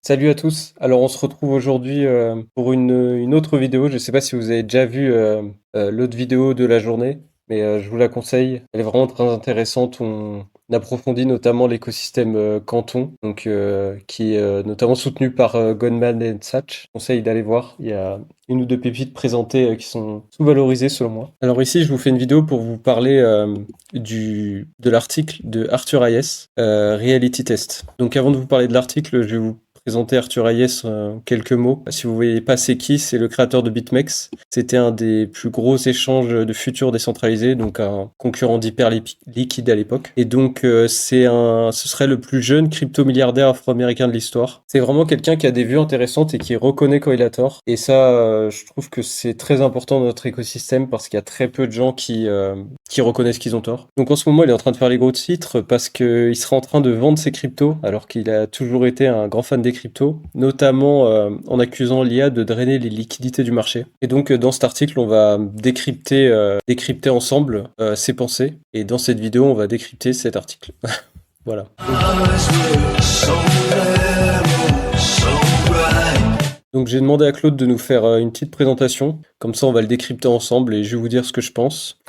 Salut à tous. Alors on se retrouve aujourd'hui pour une autre vidéo. Je ne sais pas si vous avez déjà vu l'autre vidéo de la journée, mais je vous la conseille. Elle est vraiment très intéressante. On approfondit notamment l'écosystème Canton, qui est notamment soutenu par Goldman Sachs. Je conseille d'aller voir. Il y a une ou deux pépites présentées qui sont sous-valorisées selon moi. Alors ici, je vous fais une vidéo pour vous parler de l'article de Arthur Hayes, Reality Test. Donc avant de vous parler de l'article, je vais vous présenter Arthur Hayes quelques mots. Si vous voyez pas c'est qui, c'est le créateur de BitMEX. C'était un des plus gros échanges de futurs décentralisés, donc un concurrent d'Hyperliquid à l'époque. Et donc ce serait le plus jeune crypto-milliardaire afro-américain de l'histoire. C'est vraiment quelqu'un qui a des vues intéressantes et qui reconnaît quand il a tort. Et ça, je trouve que c'est très important dans notre écosystème parce qu'il y a très peu de gens qui reconnaissent qu'ils ont tort. Donc en ce moment, il est en train de faire les gros titres parce qu'il sera en train de vendre ses cryptos alors qu'il a toujours été un grand fan des cryptos, notamment en accusant l'IA de drainer les liquidités du marché. Et donc dans cet article, on va décrypter ensemble ses pensées. Et dans cette vidéo, on va décrypter cet article. Voilà. Donc j'ai demandé à Claude de nous faire une petite présentation, comme ça on va le décrypter ensemble et je vais vous dire ce que je pense.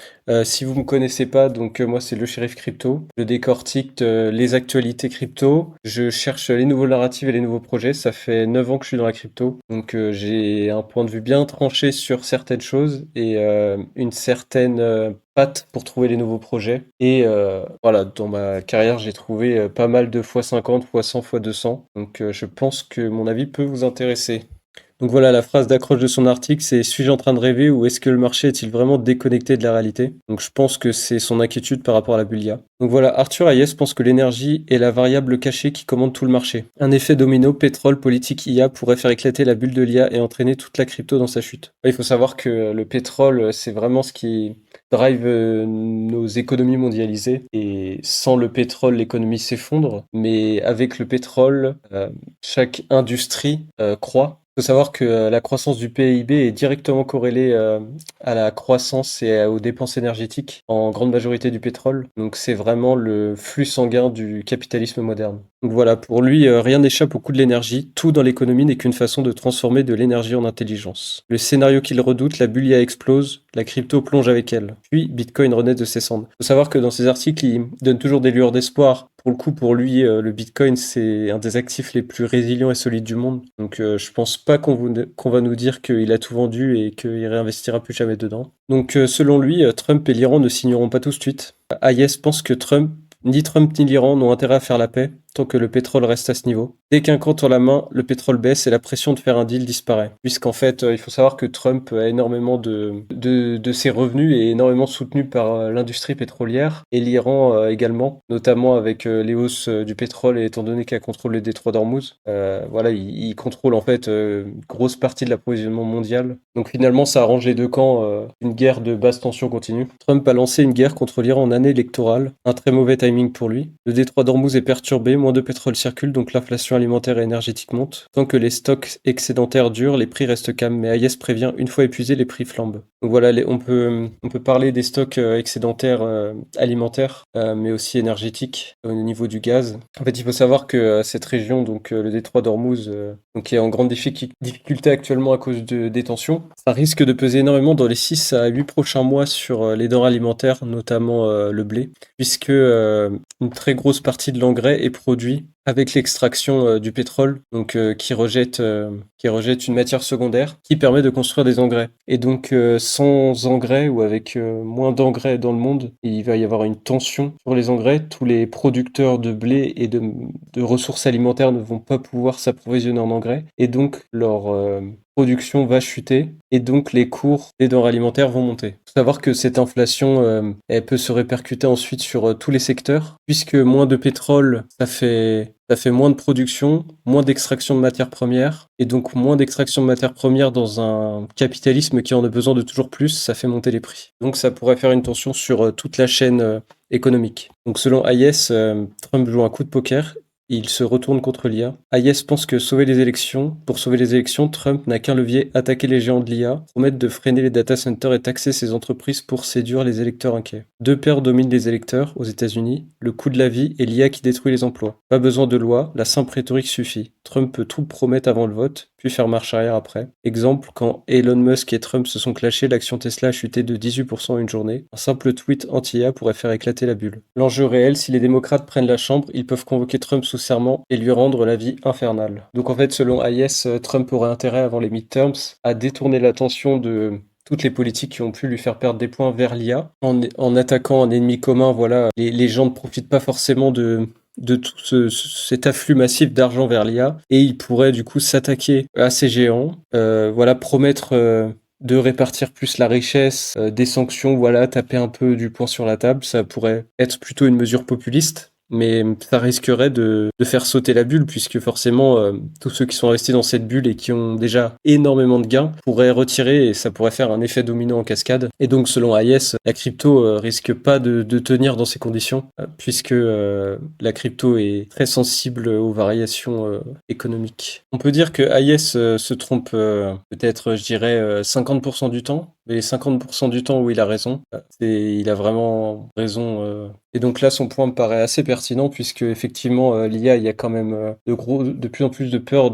Si vous me connaissez pas, moi c'est le Shérif Crypto. Je décortique les actualités crypto, je cherche les nouveaux narratifs et les nouveaux projets. Ça fait 9 ans que je suis dans la crypto, donc j'ai un point de vue bien tranché sur certaines choses et une certaine patte pour trouver les nouveaux projets. Et voilà, dans ma carrière j'ai trouvé pas mal de x50, x100, x200, donc je pense que mon avis peut vous intéresser. Donc voilà, la phrase d'accroche de son article, c'est suis-je en train de rêver ou est-ce que le marché est-il vraiment déconnecté de la réalité? Donc je pense que c'est son inquiétude par rapport à la bulle IA. Donc voilà, Arthur Hayes pense que l'énergie est la variable cachée qui commande tout le marché. Un effet domino, pétrole, politique, IA pourrait faire éclater la bulle de l'IA et entraîner toute la crypto dans sa chute. Il faut savoir que le pétrole, c'est vraiment ce qui drive nos économies mondialisées. Et sans le pétrole, l'économie s'effondre. Mais avec le pétrole, chaque industrie croît. Il faut savoir que la croissance du PIB est directement corrélée à la croissance et aux dépenses énergétiques en grande majorité du pétrole. Donc c'est vraiment le flux sanguin du capitalisme moderne. Donc voilà, pour lui, rien n'échappe au coût de l'énergie. Tout dans l'économie n'est qu'une façon de transformer de l'énergie en intelligence. Le scénario qu'il redoute, la bulle IA explose, la crypto plonge avec elle. Puis Bitcoin renaît de ses cendres. Il faut savoir que dans ses articles, il donne toujours des lueurs d'espoir. Pour le coup, pour lui, le Bitcoin, c'est un des actifs les plus résilients et solides du monde. Donc, je pense pas qu'on va nous dire qu'il a tout vendu et qu'il réinvestira plus jamais dedans. Donc, selon lui, Trump et l'Iran ne signeront pas tout de suite. Hayes pense que ni Trump ni l'Iran n'ont intérêt à faire la paix tant que le pétrole reste à ce niveau. Dès qu'un camp tend la main, le pétrole baisse et la pression de faire un deal disparaît. Puisqu'en fait, il faut savoir que Trump a énormément de ses revenus est énormément soutenu par l'industrie pétrolière et l'Iran également, notamment avec les hausses du pétrole et étant donné qu'elle contrôle le détroit d'Ormuz. Voilà, il contrôle en fait une grosse partie de l'approvisionnement mondial. Donc finalement, ça arrange les deux camps. Une guerre de basse tension continue. Trump a lancé une guerre contre l'Iran en année électorale. Un très mauvais timing pour lui. Le détroit d'Ormuz est perturbé, moins de pétrole circule, donc l'inflation alimentaire et énergétique monte. Tant que les stocks excédentaires durent, les prix restent calmes, mais Hayes prévient, une fois épuisés, les prix flambent. Donc voilà, on peut parler des stocks excédentaires alimentaires, mais aussi énergétiques au niveau du gaz. En fait, il faut savoir que cette région, le détroit d'Ormuz, qui est en grande difficulté actuellement à cause des tensions, ça risque de peser énormément dans les 6 à 8 prochains mois sur les denrées alimentaires, notamment le blé, puisque une très grosse partie de l'engrais est produit avec l'extraction du pétrole, qui rejette une matière secondaire qui permet de construire des engrais. Et donc sans engrais ou avec moins d'engrais dans le monde, il va y avoir une tension sur les engrais. Tous les producteurs de blé et de ressources alimentaires ne vont pas pouvoir s'approvisionner en engrais et donc leur production va chuter et donc les cours des denrées alimentaires vont monter. Il faut savoir que cette inflation, elle peut se répercuter ensuite sur tous les secteurs, puisque moins de pétrole, ça fait moins de production, moins d'extraction de matières premières, et donc moins d'extraction de matières premières dans un capitalisme qui en a besoin de toujours plus, ça fait monter les prix. Donc ça pourrait faire une tension sur toute la chaîne économique. Donc selon Hayes, Trump joue un coup de poker. il se retourne contre l'IA. Hayes pense que pour sauver les élections, Trump n'a qu'un levier, attaquer les géants de l'IA, promettre de freiner les data centers et taxer ces entreprises pour séduire les électeurs inquiets. Deux peurs dominent les électeurs aux États-Unis, le coût de la vie et l'IA qui détruit les emplois. Pas besoin de loi, la simple rhétorique suffit. Trump peut tout promettre avant le vote, puis faire marche arrière après. Exemple, quand Elon Musk et Trump se sont clashés, l'action Tesla a chuté de 18% en une journée. Un simple tweet anti-IA pourrait faire éclater la bulle. L'enjeu réel, si les démocrates prennent la Chambre, ils peuvent convoquer Trump sous serment et lui rendre la vie infernale. Donc en fait, selon Hayes, Trump aurait intérêt avant les midterms à détourner l'attention de toutes les politiques qui ont pu lui faire perdre des points vers l'IA en attaquant un ennemi commun. Voilà, les gens ne profitent pas forcément de tout cet afflux massif d'argent vers l'IA et il pourrait du coup s'attaquer à ces géants, voilà, promettre de répartir plus la richesse, des sanctions, voilà, taper un peu du poing sur la table, ça pourrait être plutôt une mesure populiste. Mais ça risquerait de faire sauter la bulle, puisque forcément, tous ceux qui sont investis dans cette bulle et qui ont déjà énormément de gains pourraient retirer et ça pourrait faire un effet domino en cascade. Et donc, selon Hayes, la crypto risque pas de tenir dans ces conditions, puisque la crypto est très sensible aux variations économiques. On peut dire que Hayes se trompe peut-être, je dirais, 50% du temps, mais les 50% du temps où il a raison, il a vraiment raison. Et donc là, son point me paraît assez pertinent puisque effectivement, l'IA, il y a quand même de plus en plus de peur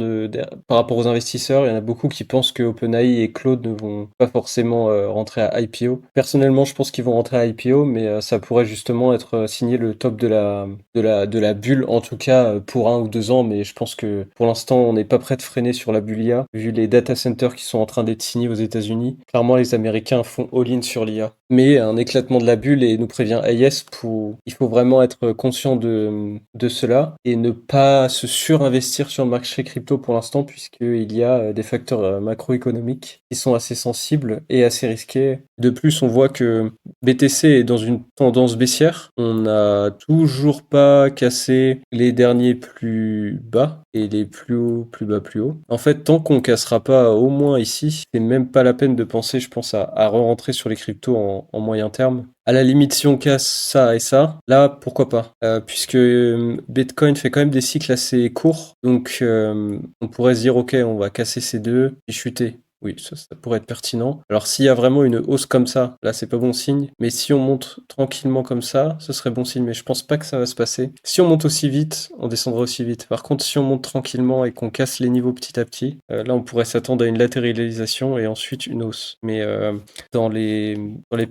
par rapport aux investisseurs. Il y en a beaucoup qui pensent que OpenAI et Claude ne vont pas forcément rentrer à IPO. Personnellement, je pense qu'ils vont rentrer à IPO, mais ça pourrait justement être signé le top de la bulle, en tout cas pour 1 ou 2 ans. Mais je pense que pour l'instant, on n'est pas prêt de freiner sur la bulle IA, vu les data centers qui sont en train d'être signés aux États-Unis. Clairement, les Américains font all-in sur l'IA. Mais un éclatement de la bulle, et nous prévient Hayes, il faut vraiment être conscient de cela et ne pas se surinvestir sur le marché crypto pour l'instant, puisqu'il y a des facteurs macroéconomiques qui sont assez sensibles et assez risqués. De plus, on voit que BTC est dans une tendance baissière. On n'a toujours pas cassé les derniers plus bas et les plus hauts, plus bas, plus hauts. En fait, tant qu'on cassera pas au moins ici, c'est même pas la peine de penser, je pense, à re-rentrer sur les cryptos en moyen terme. À la limite, si on casse ça et ça, là, pourquoi pas? Puisque Bitcoin fait quand même des cycles assez courts, donc on pourrait se dire, ok, on va casser ces deux et chuter. Oui, ça pourrait être pertinent. Alors s'il y a vraiment une hausse comme ça, là c'est pas bon signe. Mais si on monte tranquillement comme ça, ce serait bon signe. Mais je pense pas que ça va se passer. Si on monte aussi vite, on descendra aussi vite. Par contre, si on monte tranquillement et qu'on casse les niveaux petit à petit, là on pourrait s'attendre à une latéralisation et ensuite une hausse. Mais dans les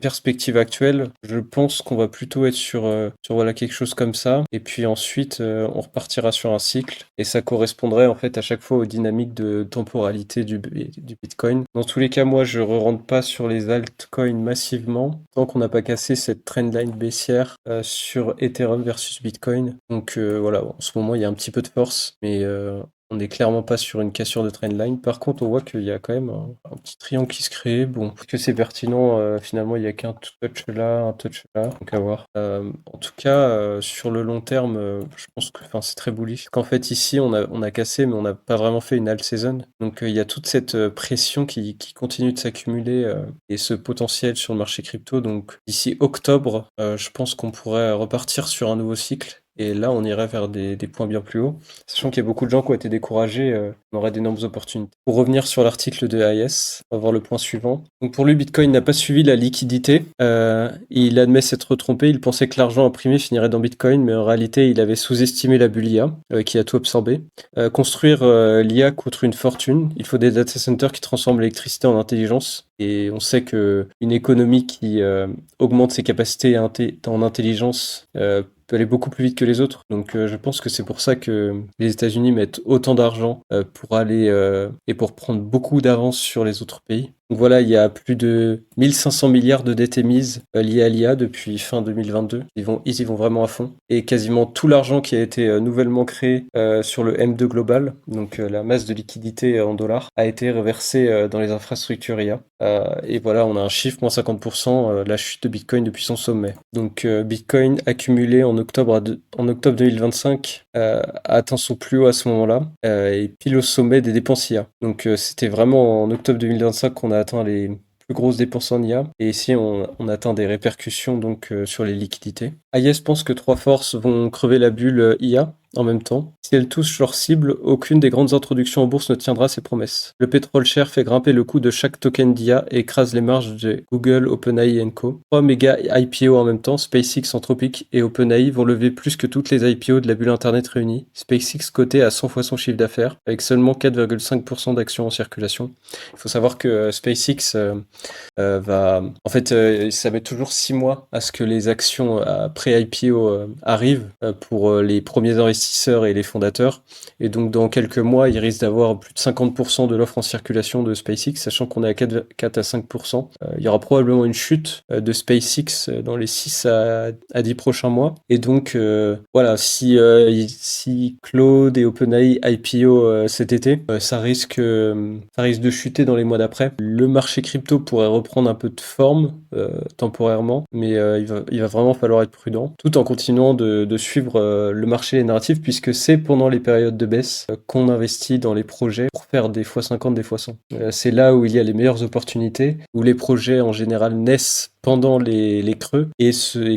perspectives actuelles, je pense qu'on va plutôt être sur voilà, quelque chose comme ça. Et puis ensuite, on repartira sur un cycle. Et ça correspondrait en fait à chaque fois aux dynamiques de temporalité du Bitcoin. Dans tous les cas, moi, je ne rentre pas sur les altcoins massivement tant qu'on n'a pas cassé cette trendline baissière sur Ethereum versus Bitcoin. Donc voilà, en ce moment, il y a un petit peu de force, mais on n'est clairement pas sur une cassure de trendline. Par contre, on voit qu'il y a quand même un petit triangle qui se crée. Bon, est-ce que c'est pertinent? Finalement, il n'y a qu'un touch là, un touch là. Donc à voir. En tout cas, sur le long terme, je pense que c'est très bullish. Qu'en fait, ici, on a cassé, mais on n'a pas vraiment fait une alt season. Donc il y a toute cette pression qui continue de s'accumuler et ce potentiel sur le marché crypto. Donc d'ici octobre, je pense qu'on pourrait repartir sur un nouveau cycle. Et là, on irait vers des points bien plus hauts. Sachant qu'il y a beaucoup de gens qui ont été découragés, on aurait d'énormes opportunités. Pour revenir sur l'article de Hayes, on va voir le point suivant. Donc pour lui, Bitcoin n'a pas suivi la liquidité. Il admet s'être trompé. Il pensait que l'argent imprimé finirait dans Bitcoin, mais en réalité, il avait sous-estimé la bulle IA, qui a tout absorbé. Construire l'IA coûte une fortune. Il faut des data centers qui transforment l'électricité en intelligence. Et on sait que une économie qui augmente ses capacités en intelligence peut aller beaucoup plus vite que les autres. Donc je pense que c'est pour ça que les États-Unis mettent autant d'argent pour aller et pour prendre beaucoup d'avance sur les autres pays. Donc voilà, il y a plus de 1500 milliards de dettes émises liées à l'IA depuis fin 2022. Ils y vont vraiment à fond. Et quasiment tout l'argent qui a été nouvellement créé sur le M2 global, donc la masse de liquidité en dollars, a été reversé dans les infrastructures IA. Et voilà, on a un chiffre, moins 50%, la chute de Bitcoin depuis son sommet. Donc Bitcoin accumulé en octobre 2025 a atteint son plus haut à ce moment-là, et pile au sommet des dépenses IA. Donc c'était vraiment en octobre 2025 qu'on a atteint les plus grosses dépenses en IA. Et ici, on atteint des répercussions donc sur les liquidités. Hayes pense que trois forces vont crever la bulle IA. en même temps. Si elles touchent leur cible, aucune des grandes introductions en bourse ne tiendra ses promesses. Le pétrole cher fait grimper le coût de chaque token d'IA et écrase les marges de Google, OpenAI et Co. 3 méga IPO en même temps, SpaceX, Anthropic et OpenAI vont lever plus que toutes les IPO de la bulle Internet réunies. SpaceX coté à 100 fois son chiffre d'affaires, avec seulement 4,5% d'actions en circulation. Il faut savoir que SpaceX En fait, ça met toujours 6 mois à ce que les actions pré-IPO arrivent pour les premiers investisseurs et les fondateurs. Et donc, dans quelques mois, il risque d'avoir plus de 50% de l'offre en circulation de SpaceX, sachant qu'on est à 4 à 5%. Il y aura probablement une chute de SpaceX dans les 6 à 10 prochains mois. Et donc, voilà, si Claude et OpenAI IPO cet été, ça risque de chuter dans les mois d'après. Le marché crypto pourrait reprendre un peu de forme temporairement, mais il va vraiment falloir être prudent, tout en continuant de suivre le marché et les narratifs, puisque c'est pendant les périodes de baisse qu'on investit dans les projets pour faire des x50, des x100. C'est là où il y a les meilleures opportunités, où les projets en général naissent pendant les creux et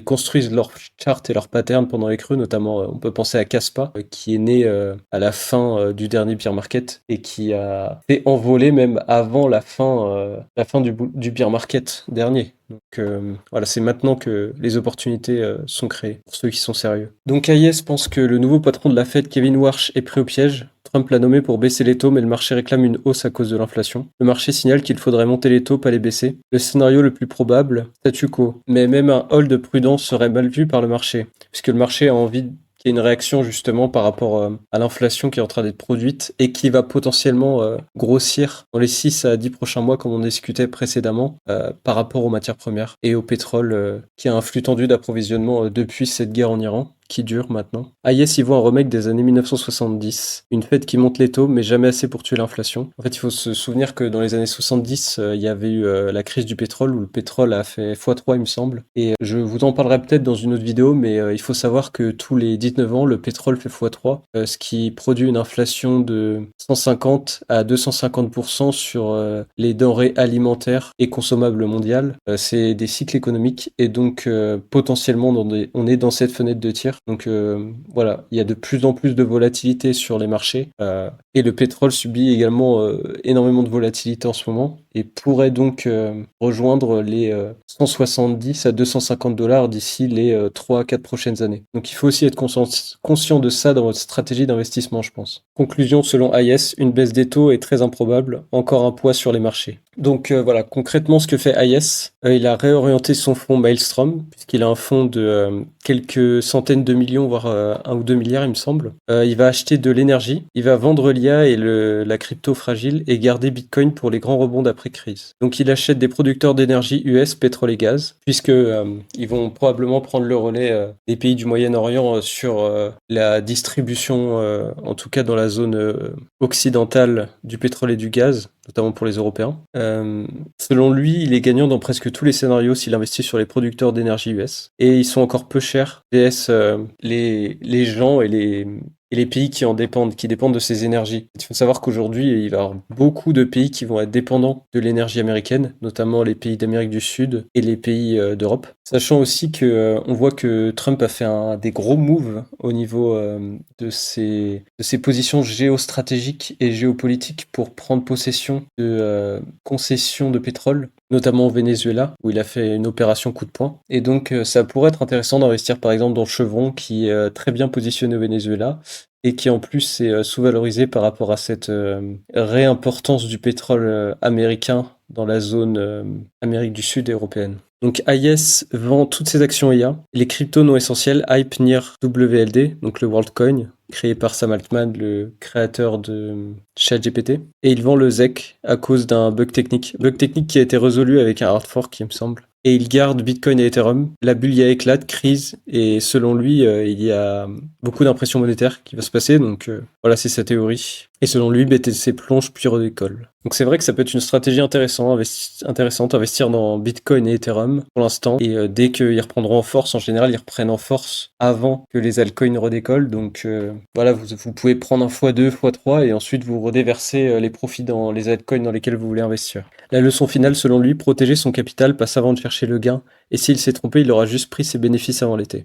construisent leur chart et leur pattern pendant les creux, notamment on peut penser à Caspa qui est né à la fin du dernier bear market et qui a fait envoler même avant la fin du bear market dernier. Donc voilà, c'est maintenant que les opportunités sont créées pour ceux qui sont sérieux. Donc AIS pense que le nouveau patron de la Fed, Kevin Warsh, est pris au piège. Trump l'a nommé pour baisser les taux, mais le marché réclame une hausse à cause de l'inflation. Le marché signale qu'il faudrait monter les taux, pas les baisser. Le scénario le plus probable, statu quo. Mais même un hold de prudence serait mal vu par le marché, puisque le marché a envie qu'il y ait une réaction justement par rapport à l'inflation qui est en train d'être produite et qui va potentiellement grossir dans les 6 à 10 prochains mois, comme on discutait précédemment, par rapport aux matières premières et au pétrole, qui a un flux tendu d'approvisionnement depuis cette guerre en Iran, qui dure maintenant. AIS y voit un remake des années 1970, une fête qui monte les taux, mais jamais assez pour tuer l'inflation. En fait, il faut se souvenir que dans les années 70, il y avait eu la crise du pétrole, où le pétrole a fait x3, il me semble. Et je vous en parlerai peut-être dans une autre vidéo, mais il faut savoir que tous les 19 ans, le pétrole fait x3, ce qui produit une inflation de 150 à 250% sur les denrées alimentaires et consommables mondiales. C'est des cycles économiques, et donc potentiellement, on est dans cette fenêtre de tir. Donc voilà, il y a de plus en plus de volatilité sur les marchés et le pétrole subit également énormément de volatilité en ce moment et pourrait donc rejoindre les 170 à 250 dollars d'ici les 3 à 4 prochaines années. Donc il faut aussi être conscient de ça dans votre stratégie d'investissement, je pense. Conclusion, selon AIS, une baisse des taux est très improbable, encore un poids sur les marchés. Donc voilà, concrètement, ce que fait AIS, il a réorienté son fonds Maelstrom, puisqu'il a un fonds de quelques centaines de millions, voire 1 ou 2 milliards, il me semble. Il va acheter de l'énergie, il va vendre l'IA et la crypto fragile et garder Bitcoin pour les grands rebonds d'après-crise. Donc il achète des producteurs d'énergie US, pétrole et gaz, puisque ils vont probablement prendre le relais des pays du Moyen-Orient sur la distribution, en tout cas dans la zone occidentale du pétrole et du gaz, notamment pour les Européens. Selon lui, il est gagnant dans presque tous les scénarios s'il investit sur les producteurs d'énergie US. Et ils sont encore peu chers, PS, les gens et les pays qui dépendent de ces énergies. Il faut savoir qu'aujourd'hui, il va y avoir beaucoup de pays qui vont être dépendants de l'énergie américaine, notamment les pays d'Amérique du Sud et les pays d'Europe. Sachant aussi que on voit que Trump a fait des gros moves au niveau de ses positions géostratégiques et géopolitiques pour prendre possession de concessions de pétrole, notamment au Venezuela, où il a fait une opération coup de poing. Et donc, ça pourrait être intéressant d'investir par exemple dans Chevron, qui est très bien positionné au Venezuela, et qui en plus est sous-valorisé par rapport à cette réimportance du pétrole américain dans la zone Amérique du Sud et européenne. Donc AIS vend toutes ses actions IA, les cryptos non essentiels, Hype, NIR, WLD, donc le WorldCoin, créé par Sam Altman, le créateur de ChatGPT. Et il vend le ZEC à cause d'un bug technique qui a été résolu avec un hard fork, il me semble. Et il garde Bitcoin et Ethereum. La bulle y a éclate, crise, et selon lui, il y a beaucoup d'impression monétaire qui va se passer, donc voilà, c'est sa théorie. Et selon lui, BTC plonge puis redécolle. Donc c'est vrai que ça peut être une stratégie intéressante, investir dans Bitcoin et Ethereum pour l'instant. Et dès qu'ils reprendront en force, en général, ils reprennent en force avant que les altcoins redécollent. Donc voilà, vous pouvez prendre un x2, x3 et ensuite vous redéverser les profits dans les altcoins dans lesquels vous voulez investir. La leçon finale, selon lui, protéger son capital passe avant de chercher le gain. Et s'il s'est trompé, il aura juste pris ses bénéfices avant l'été.